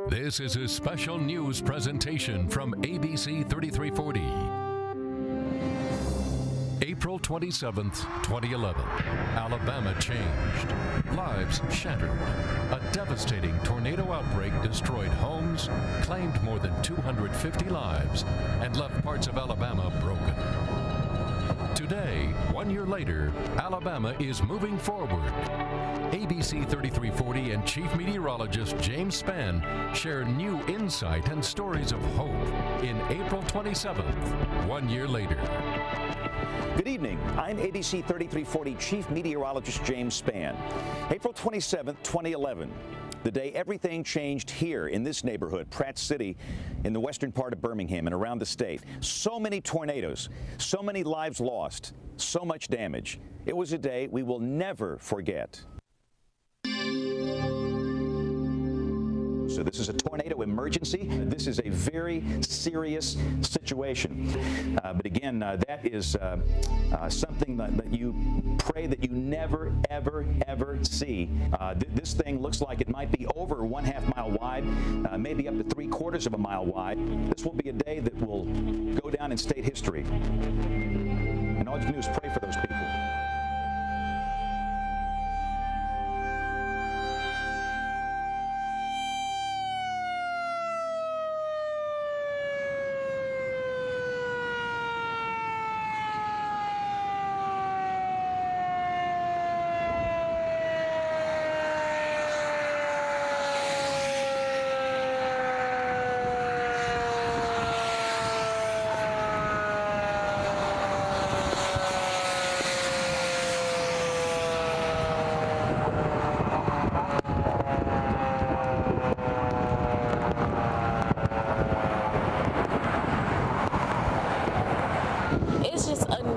This is a special news presentation from ABC 3340. April 27th, 2011. Alabama changed. Lives shattered. A devastating tornado outbreak destroyed homes, claimed more than 250 lives, and left parts of Alabama broken. Today, 1 year later, Alabama is moving forward. ABC 3340 and Chief Meteorologist James Spann share new insight and stories of hope in April 27th, 1 year later. Good evening. I'm ABC 3340 Chief Meteorologist James Spann. April 27th, 2011. The day everything changed here in this neighborhood, Pratt City, in the western part of Birmingham and around the state. So many tornadoes, so many lives lost, so much damage. It was a day we will never forget. So this is a tornado emergency. This is a very serious situation. But again, that is something that you pray that you never, ever, ever see. This thing looks like it might be over 1/2 mile wide, maybe up to 3/4 of a mile wide. This will be a day that will go down in state history. And all you can do is pray for those people.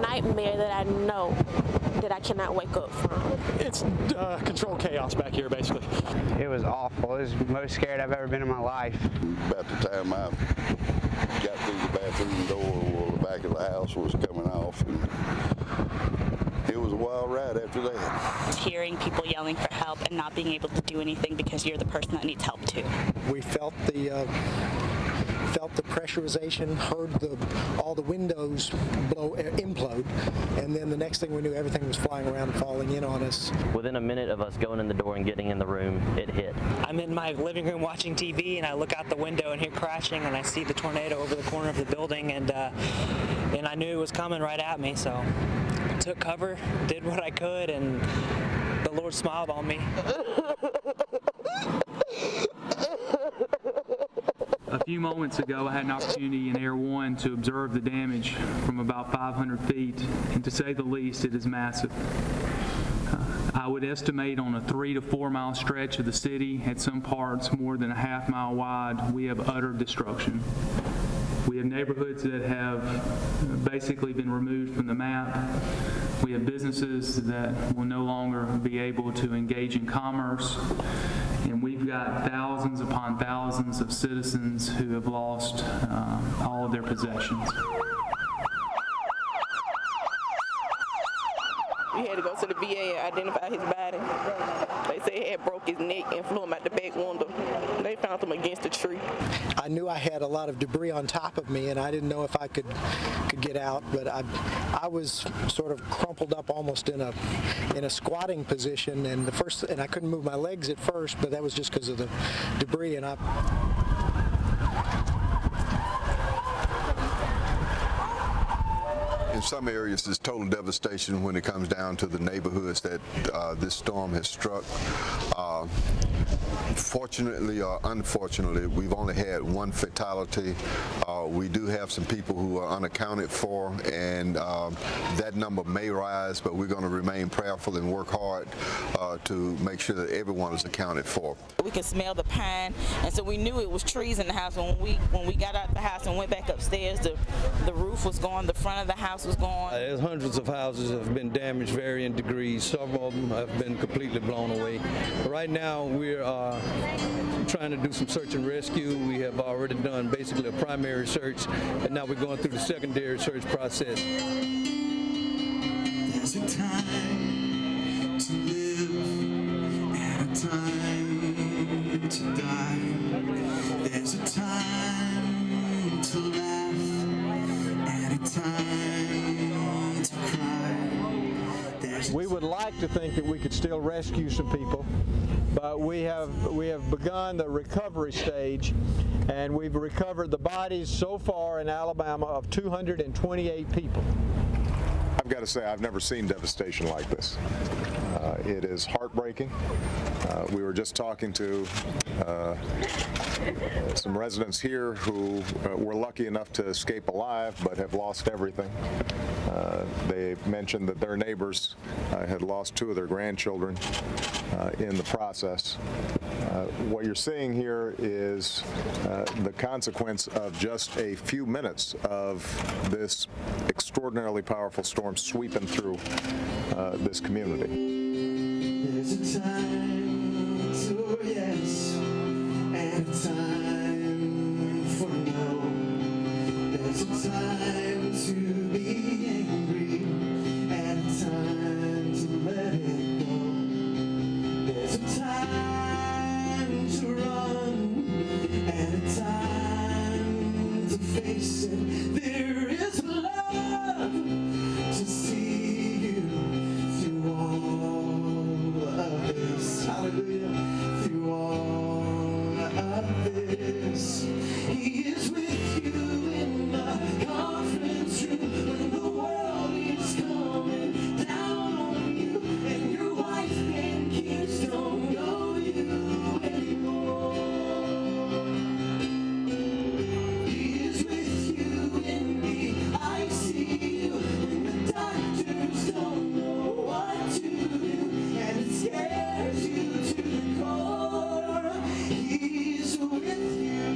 Nightmare that I know that I cannot wake up from. It's controlled chaos back here, basically. It was awful. It was the most scared I've ever been in my life. About the time I got through the bathroom door, the back of the house was coming off. And it was a wild ride after that. Hearing people yelling for help and not being able to do anything because you're the person that needs help too. We felt the pressurization, heard all the windows implode, and then the next thing we knew, everything was flying around and falling in on us. Within a minute of us going in the door and getting in the room, it hit. I'm in my living room watching TV, and I look out the window and hear crashing, and I see the tornado over the corner of the building, and I knew it was coming right at me, so I took cover, did what I could, and the Lord smiled on me. A few moments ago, I had an opportunity in Air 1 to observe the damage from about 500 feet, and to say the least, it is massive. I would estimate on a 3 to 4 mile stretch of the city, at some parts more than a 1/2 mile wide, we have utter destruction. We have neighborhoods that have basically been removed from the map. We have businesses that will no longer be able to engage in commerce. And we've got thousands upon thousands of citizens who have lost all of their possessions. We had to go to the VA and identify his body. They said he had broke his neck and flew him out the back window. They found him against a tree. I knew I had a lot of debris on top of me, and I didn't know if I could get out, but I was sort of crumpled up almost in a squatting position, and I couldn't move my legs at first, but that was just because of the debris. And in some areas, it's total devastation when it comes down to the neighborhoods that this storm has struck. Fortunately or unfortunately, we've only had one fatality. We do have some people who are unaccounted for, and that number may rise, but we're going to remain prayerful and work hard to make sure that everyone is accounted for. We could smell the pine, and so we knew it was trees in the house. When we got out the house and went back upstairs, the roof was gone, the front of the house was gone. There's hundreds of houses have been damaged varying degrees. Some of them have been completely blown away. Right now, we're trying to do some search and rescue. We have already done basically a primary search, and now we're going through the secondary search process. There's a time to live and a time to die. We would like to think that we could still rescue some people, but we have begun the recovery stage, and we've recovered the bodies so far in Alabama of 228 people. I've got to say, I've never seen devastation like this. It is heartbreaking. We were just talking to some residents here who were lucky enough to escape alive but have lost everything. They mentioned that their neighbors had lost 2 of their grandchildren in the process. What you're seeing here is the consequence of just a few minutes of this extraordinarily powerful storm sweeping through this community. There's a time for yes and a time for no. There's a time to be angry and a time to let it go. There's a time to run and a time to face it. There is love to see you through all of this. Hallelujah. Through all of this. He is with you in the conference room when the world is coming down on you and your wife and kids don't know you anymore. He is with you in the ICU when the doctors don't know what to do and it scares you to the core. He's with you.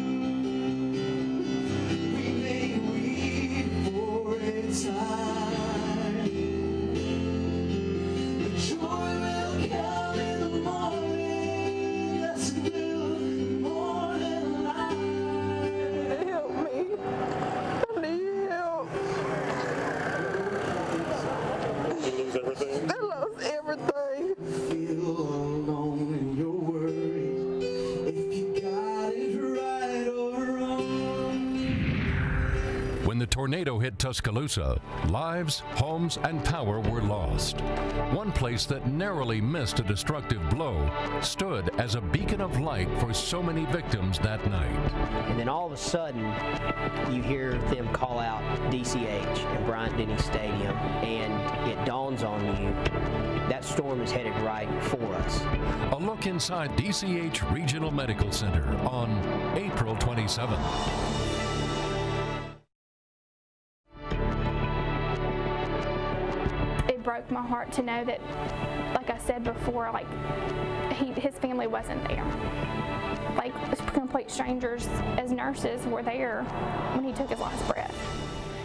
We may weep for a time, but joy will come in the morning. Yes, it will. Morning light. Help me. I need help. Did you lose everything? I lost everything. Feel alone and you're worried if you got it right or wrong. When the tornado hit Tuscaloosa, lives, homes, and power were lost. One place that narrowly missed a destructive blow stood as a beacon of light for so many victims that night. And then all of a sudden, you hear them call out DCH and Bryant-Denny Stadium, and it dawns on you that storm is headed right for us. A look inside DCH Regional Medical Center on April 27th. It broke my heart to know that, like I said before, like his family wasn't there. Like complete strangers as nurses were there when he took his last breath.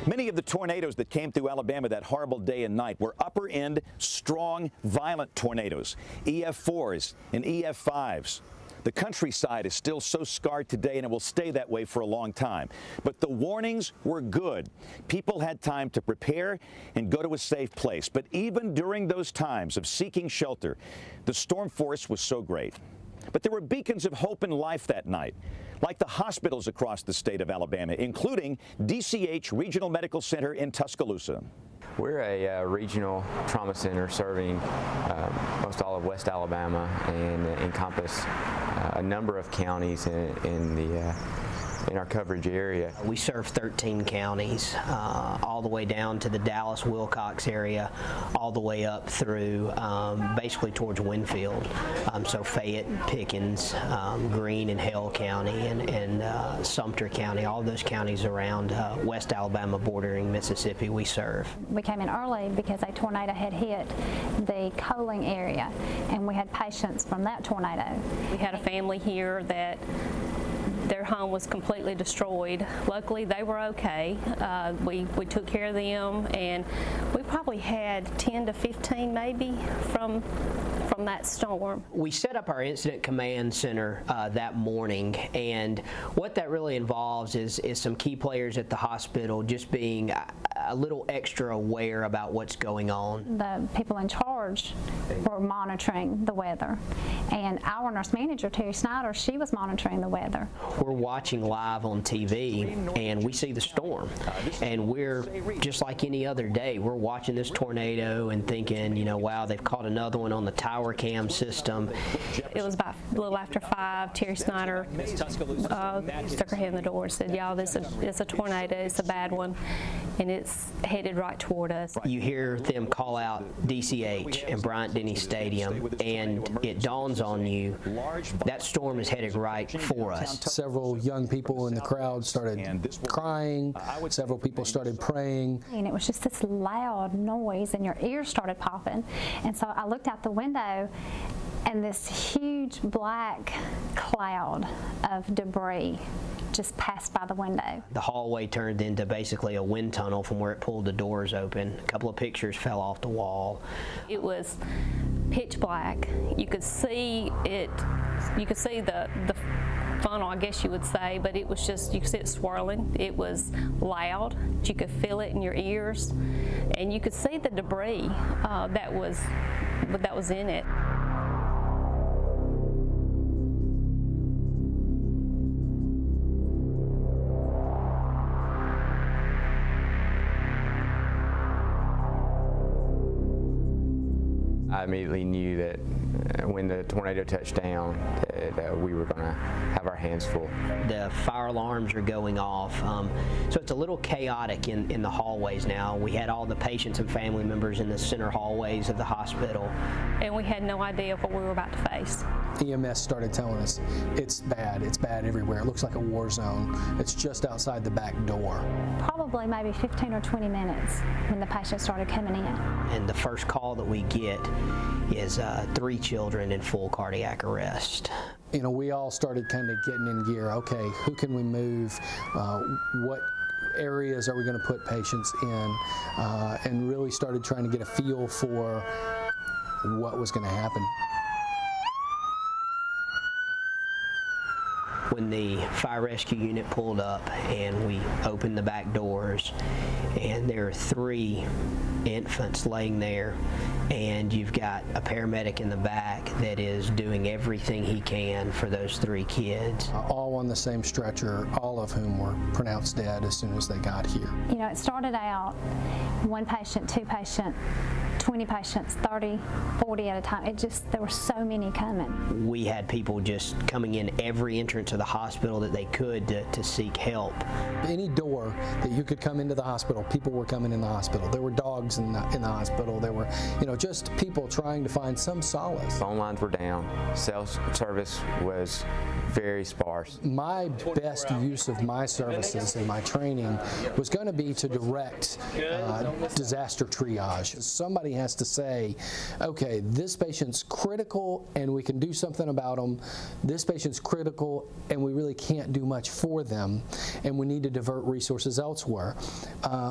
Many of the tornadoes that came through Alabama that horrible day and night were upper-end, strong, violent tornadoes, EF4s and EF5s. The countryside is still so scarred today, and it will stay that way for a long time. But the warnings were good. People had time to prepare and go to a safe place. But even during those times of seeking shelter, the storm force was so great. But there were beacons of hope and life that night, like the hospitals across the state of Alabama, including DCH Regional Medical Center in Tuscaloosa. We're a regional trauma center serving most all of West Alabama and encompass a number of counties in our coverage area. We serve 13 counties, all the way down to the Dallas-Wilcox area, all the way up through basically towards Winfield. So Fayette, Pickens, Greene and Hale County, and Sumter County, all those counties around West Alabama bordering Mississippi we serve. We came in early because a tornado had hit the Coaling area, and we had patients from that tornado. We had a family here that their home was completely destroyed. Luckily, they were okay. We took care of them, and we probably had 10 to 15 maybe from that storm. We set up our incident command center that morning, and what that really involves is some key players at the hospital just being a little extra aware about what's going on. The people in charge charge were monitoring the weather. And our nurse manager, Terry Snyder, she was monitoring the weather. We're watching live on TV and we see the storm. And we're, just like any other day, we're watching this tornado and thinking, you know, wow, they've caught another one on the tower cam system. It was about a little after 5. Terry Snyder stuck her head in the door and said, y'all, it's a tornado, it's a bad one, and it's headed right toward us. You hear them call out DCH and Bryant-Denny Stadium, and it dawns on you that storm is headed right for us. Several young people in the crowd started crying. Several people started praying. And it was just this loud noise, and your ears started popping. And so I looked out the window, and this huge black cloud of debris just passed by the window. The hallway turned into basically a wind tunnel from where it pulled the doors open. A couple of pictures fell off the wall. It was pitch black. You could see it. You could see the funnel, I guess you would say, but it was just, you could see it swirling. It was loud. You could feel it in your ears, and you could see the debris that was in it. I immediately knew that when the tornado touched down, that we were going to have our hands full. The fire alarms are going off, so it's a little chaotic in the hallways now. We had all the patients and family members in the center hallways of the hospital. And we had no idea what we were about to face. EMS started telling us it's bad everywhere. It looks like a war zone. It's just outside the back door. Probably maybe 15 or 20 minutes when the patients started coming in. And the first call that we get is 3 children in full cardiac arrest. You know, we all started kind of getting in gear. Okay, who can we move? What areas are we going to put patients in? And really started trying to get a feel for what was going to happen. When the fire rescue unit pulled up and we opened the back doors, and there are 3 infants laying there, and you've got a paramedic in the back that is doing everything he can for those 3 kids. All on the same stretcher, all of whom were pronounced dead as soon as they got here. You know, it started out 1 patient, 2 patient, 20 patients, 30, 40 at a time. There were so many coming. We had people just coming in every entrance of the hospital that they could to seek help. Any door that you could come into the hospital, people were coming in the hospital. There were dogs in the hospital. There were, you know, just people trying to find some solace. Phone lines were down. Cell service was very sparse. My best use of my services and my training was going to be to direct disaster triage. Somebody has to say, okay, this patient's critical and we can do something about them. This patient's critical and we really can't do much for them, and we need to divert resources elsewhere.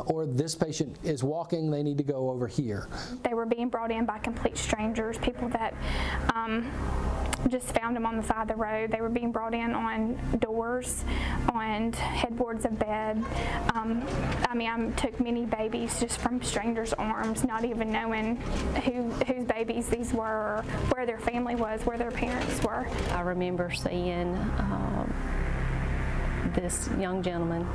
Or this patient is walking, they need to go over here. They were being brought in by complete strangers, people that just found them on the side of the road. They were being brought in on doors, on headboards of bed. I mean, I took many babies just from strangers' arms, not even knowing whose babies these were, where their family was, where their parents were. I remember seeing this young gentleman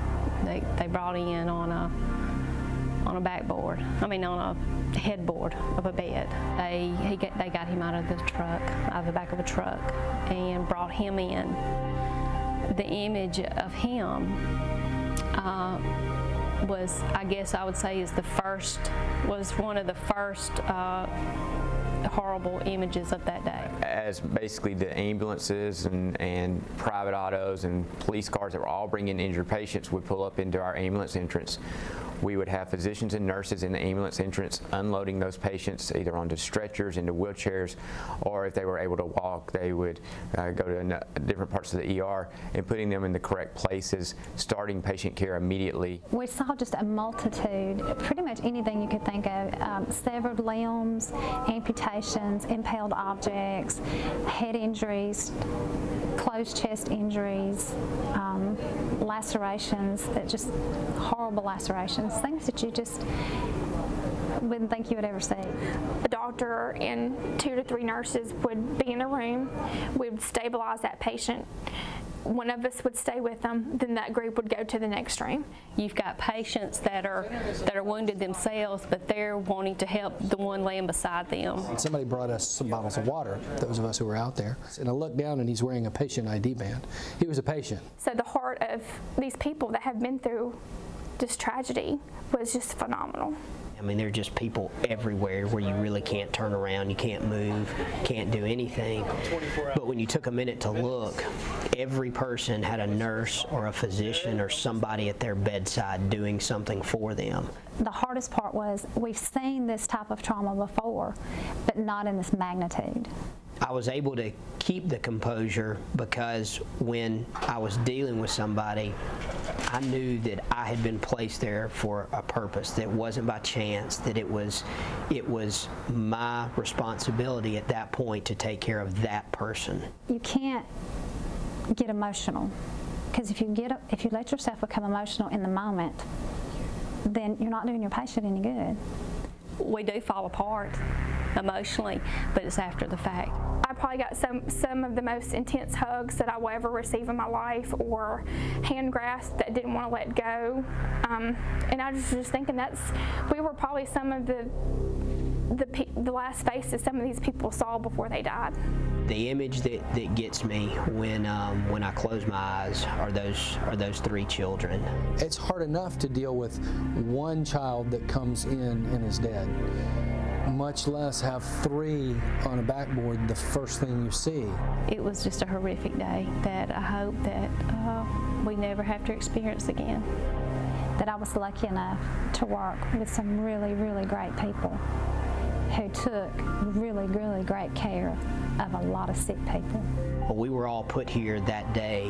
they brought in on a backboard, on a headboard of a bed. They got him out of the back of a truck and brought him in. The image of him was, I guess I would say, was one of the first horrible images of that day. As basically the ambulances and private autos and police cars that were all bringing injured patients would pull up into our ambulance entrance, we would have physicians and nurses in the ambulance entrance unloading those patients either onto stretchers, into wheelchairs, or if they were able to walk, they would go to different parts of the ER and putting them in the correct places, starting patient care immediately. We saw just a multitude, pretty much anything you could think of, severed limbs, amputations, impaled objects, head injuries, closed chest injuries, lacerations, just horrible lacerations, things that you just wouldn't think you would ever see. A doctor and 2 to 3 nurses would be in a room. We would stabilize that patient. One of us would stay with them, then that group would go to the next room. You've got patients that are wounded themselves, but they're wanting to help the one laying beside them. Somebody brought us some bottles of water, those of us who were out there, and I looked down and he's wearing a patient ID band. He was a patient. So the heart of these people that have been through this tragedy was just phenomenal. I mean, there are just people everywhere where you really can't turn around, you can't move, can't do anything. But when you took a minute to look, every person had a nurse or a physician or somebody at their bedside doing something for them. The hardest part was we've seen this type of trauma before, but not in this magnitude. I was able to keep the composure because when I was dealing with somebody, I knew that I had been placed there for a purpose, that it wasn't by chance, that it was my responsibility at that point to take care of that person. You can't get emotional, because if you let yourself become emotional in the moment, then you're not doing your patient any good. We do fall apart emotionally, but it's after the fact. I probably got some of the most intense hugs that I will ever receive in my life, or hand grasps that didn't want to let go. And I was just thinking we were probably some of the last faces some of these people saw before they died. The image that gets me when I close my eyes are those 3 children. It's hard enough to deal with one child that comes in and is dead, much less have 3 on a backboard the first thing you see. It was just a horrific day that I hope that we never have to experience again. That I was lucky enough to work with some really, really great people who took really, really great care of a lot of sick people. We were all put here that day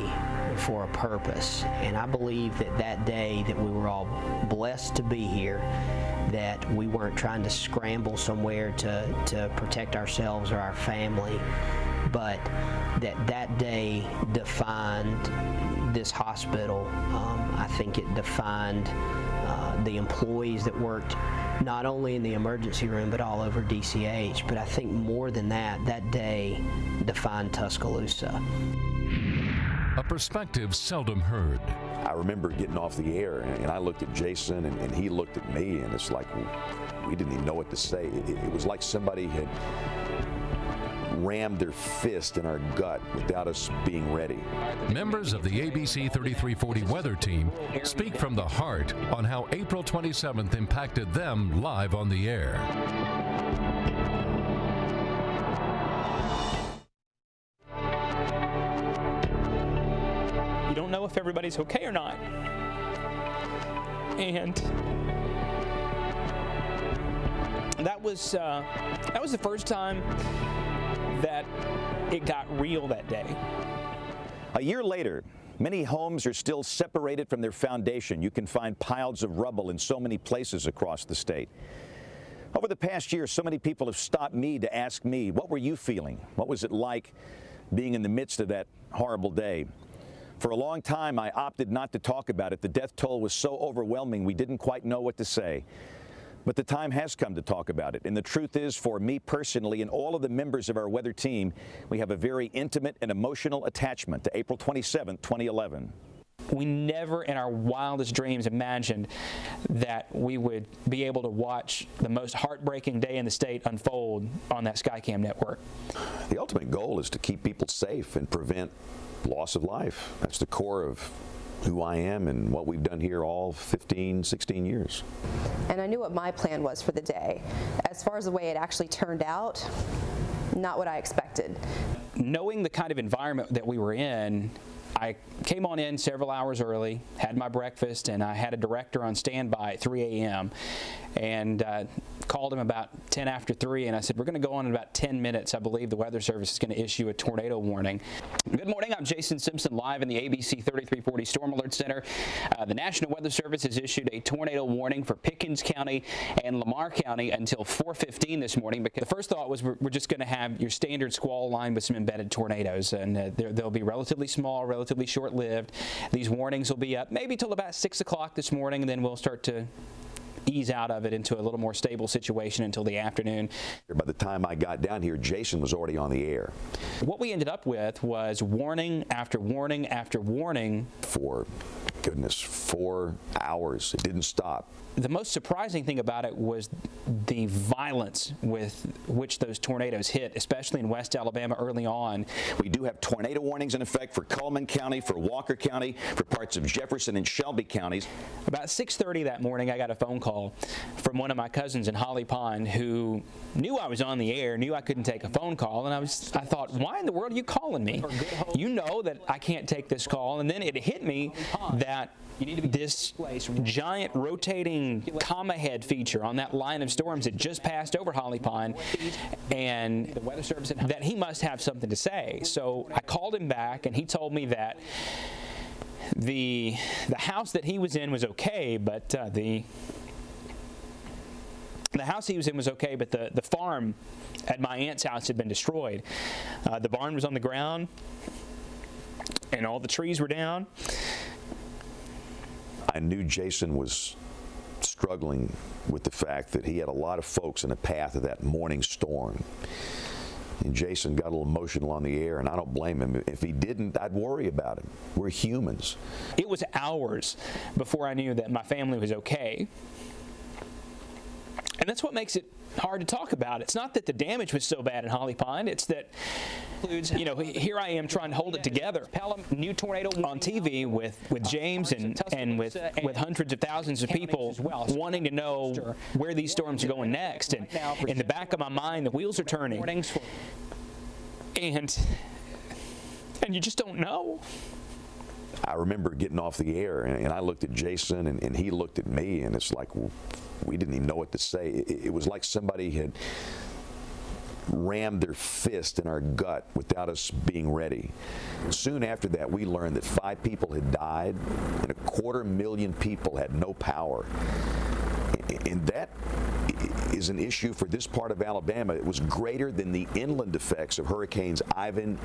for a purpose, and I believe that day that we were all blessed to be here, that we weren't trying to scramble somewhere to protect ourselves or our family, but that day defined this hospital. I think it defined the employees that worked not only in the emergency room but all over DCH. But I think more than that day defined Tuscaloosa. A perspective seldom heard. I remember getting off the air, and I looked at Jason, and he looked at me, and it's like we didn't even know what to say. It was like somebody had rammed their fist in our gut without us being ready. Members of the ABC 3340 weather team speak from the heart on how April 27th impacted them live on the air. You don't know if everybody's okay or not. And that was the first time that it got real that day. A year later, many homes are still separated from their foundation. You can find piles of rubble in so many places across the state. Over the past year, so many people have stopped me to ask me, what were you feeling? What was it like being in the midst of that horrible day? For a long time, I opted not to talk about it. The death toll was so overwhelming, we didn't quite know what to say. But the time has come to talk about it. And the truth is, for me personally and all of the members of our weather team, we have a very intimate and emotional attachment to April 27, 2011. We never in our wildest dreams imagined that we would be able to watch the most heartbreaking day in the state unfold on that Skycam network. The ultimate goal is to keep people safe and prevent loss of life. That's the core of who I am and what we've done here all 15, 16 years. And I knew what my plan was for the day. As far as the way it actually turned out, not what I expected. Knowing the kind of environment that we were in, I came on in several hours early, had my breakfast, and I had a director on standby at 3 a.m. and called him about 10 after 3, and I said, we're going to go on in about 10 minutes. I believe the Weather Service is going to issue a tornado warning. Good morning. I'm Jason Simpson, live in the ABC 3340 Storm Alert Center. The National Weather Service has issued a tornado warning for Pickens County and Lamar County until 4:15 this morning, because the first thought was we're just going to have your standard squall line with some embedded tornadoes, and they'll be relatively small, relatively short-lived. These warnings will be up maybe till about 6 o'clock this morning, and then we'll start to ease out of it into a little more stable situation until the afternoon. By the time I got down here, Jason was already on the air. What we ended up with was warning after warning after warning. For goodness, 4 hours. It didn't stop. The most surprising thing about it was the violence with which those tornadoes hit, especially in West Alabama early on. We do have tornado warnings in effect for Cullman County, for Walker County, for parts of Jefferson and Shelby counties. About 6:30 that morning, I got a phone call from one of my cousins in Holly Pond who knew I was on the air, knew I couldn't take a phone call, and I thought, why in the world are you calling me? You know that I can't take this call. And then it hit me that this giant rotating comma head feature on that line of storms that just passed over Holly Pond, and that he must have something to say. So I called him back, and he told me that the house that he was in was okay, but the house he was in was okay, but the farm at my aunt's house had been destroyed. The barn was on the ground, and all the trees were down. I knew Jason was struggling with the fact that he had a lot of folks in the path of that morning storm. And Jason got a little emotional on the air, and I don't blame him. If he didn't, I'd worry about him. We're humans. It was hours before I knew that my family was okay. And that's what makes it hard to talk about. It's not that the damage was so bad in Holly Pond. It's that, you know, here I am trying to hold it together. New tornado on TV with James and with hundreds of thousands of people wanting to know where these storms are going next. And in the back of my mind, the wheels are turning. And you just don't know. I remember getting off the air, and I looked at Jason, and he looked at me, and it's like, we didn't even know what to say. It was like somebody had rammed their fist in our gut without us being ready. Soon after that, we learned that 5 people had died, and 250,000 people had no power. And that is an issue for this part of Alabama. It was greater than the inland effects of Hurricanes Ivan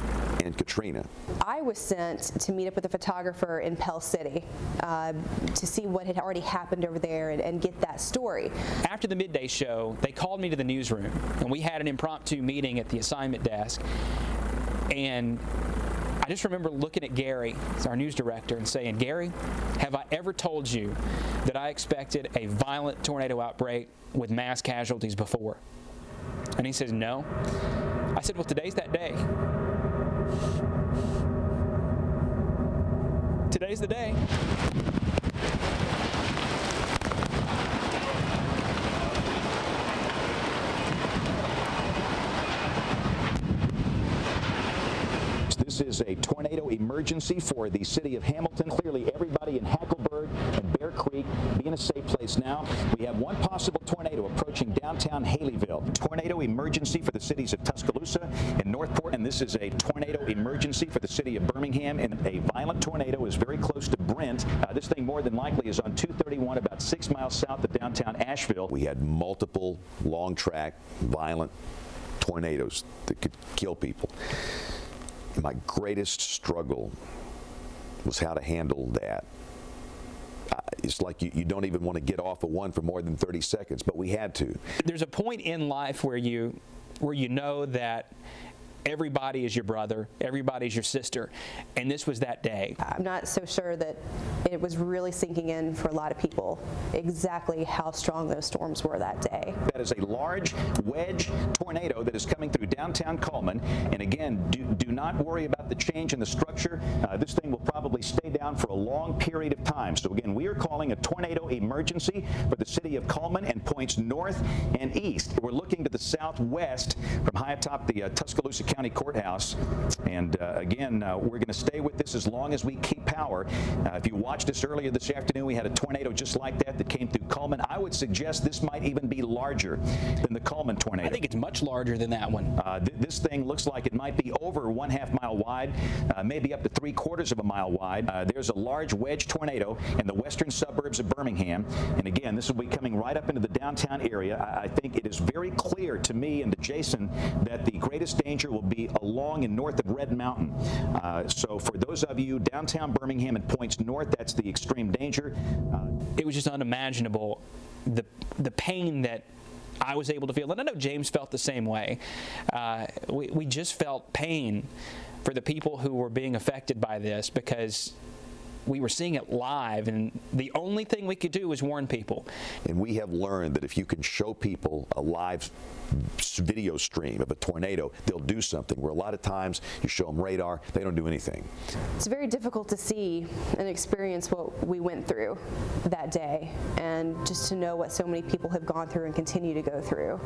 and Katrina. I was sent to meet up with a photographer in Pell City to see what had already happened over there and get that story. After the midday show, they called me to the newsroom, and we had an impromptu meeting at the assignment desk. And I just remember looking at Gary, our news director, and saying, Gary, have I ever told you that I expected a violent tornado outbreak with mass casualties before? And he says, no. I said, well, today's that day. Today's the day. This is a tornado emergency for the city of Hamilton. Clearly, everybody in Hackleburg and Bear Creek be in a safe place now. We have one possible tornado approaching downtown Haleyville. Tornado emergency for the cities of Tuscaloosa and Northport. And this is a tornado emergency for the city of Birmingham. And a violent tornado is very close to Brent. This thing more than likely is on 231, about 6 miles south of downtown Asheville. We had multiple long track, violent tornadoes that could kill people. My greatest struggle was how to handle that. It's like you don't even want to get off of one for more than 30 seconds, but we had to. There's a point in life where you know that everybody is your brother, everybody's your sister, and this was that day. I'm not so sure that it was really sinking in for a lot of people exactly how strong those storms were that day. That is a large wedge tornado that is coming through downtown Cullman, and again, do not worry about the change in the structure. This thing will probably stay down for a long period of time. So again, we are calling a tornado emergency for the city of Cullman and points north and east. We're looking to the southwest from high atop the Tuscaloosa County Courthouse, and again, we're going to stay with this as long as we keep power. If you watched us earlier this afternoon, we had a tornado just like that came through Cullman. I would suggest this might even be larger than the Cullman tornado. I think it's much larger than that one. This thing looks like it might be over 1/2 mile wide, maybe up to 3/4 of a mile wide. There's a large wedge tornado in the western suburbs of Birmingham, and again, this will be coming right up into the downtown area. I think it is very clear to me and to Jason that the greatest danger will be along and north of Red Mountain. So for those of you downtown Birmingham and points north, that's the extreme danger. It was just unimaginable the pain that I was able to feel, and I know James felt the same way. We just felt pain for the people who were being affected by this, because we were seeing it live, and the only thing we could do was warn people. And we have learned that if you can show people a live video stream of a tornado, they'll do something, where a lot of times you show them radar, they don't do anything. It's very difficult to see and experience what we went through that day, and just to know what so many people have gone through and continue to go through.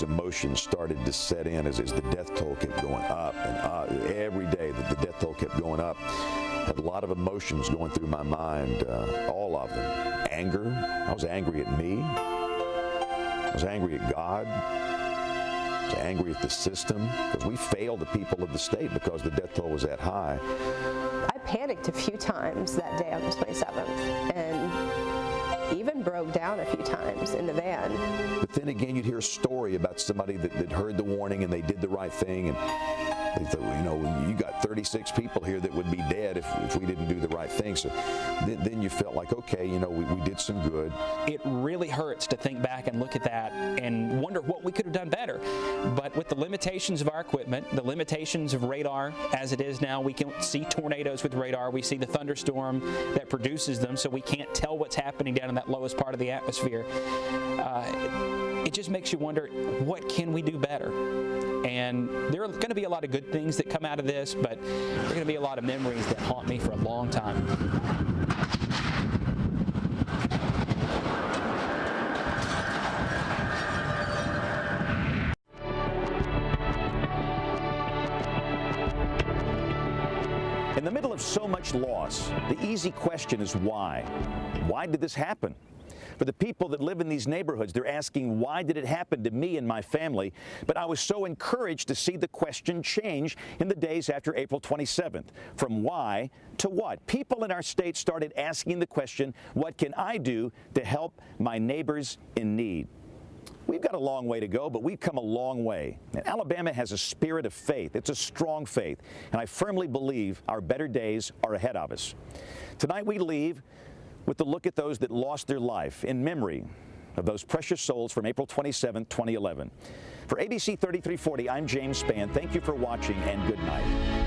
Emotions started to set in as the death toll kept going up and up. Every day that the death toll kept going up, I had a lot of emotions going through my mind, all of them. Anger. I was angry at me. I was angry at God. I was angry at the system, because we failed the people of the state because the death toll was that high. I panicked a few times that day on the 27th, and even broke down a few times in the van. But then again, you'd hear a story about somebody that heard the warning and they did the right thing, and they thought, you know, you got 36 people here that would be dead if we didn't do the right thing. So then you felt like, okay, you know, we did some good. It really hurts to think back and look at that and wonder what we could have done better. But with the limitations of our equipment, the limitations of radar as it is now, we can't see tornadoes with radar. We see the thunderstorm that produces them, so we can't tell what's happening down in that lowest part of the atmosphere. It just makes you wonder, what can we do better? And there are going to be a lot of good things that come out of this, but there are going to be a lot of memories that haunt me for a long time. In the middle of so much loss, the easy question is why? Why did this happen? For the people that live in these neighborhoods, they're asking, why did it happen to me and my family? But I was so encouraged to see the question change in the days after April 27th. From why to what? People in our state started asking the question, what can I do to help my neighbors in need? We've got a long way to go, but we've come a long way. And Alabama has a spirit of faith. It's a strong faith. And I firmly believe our better days are ahead of us. Tonight we leave with a look at those that lost their life in memory of those precious souls from April 27, 2011. For ABC 3340, I'm James Spann. Thank you for watching, and good night.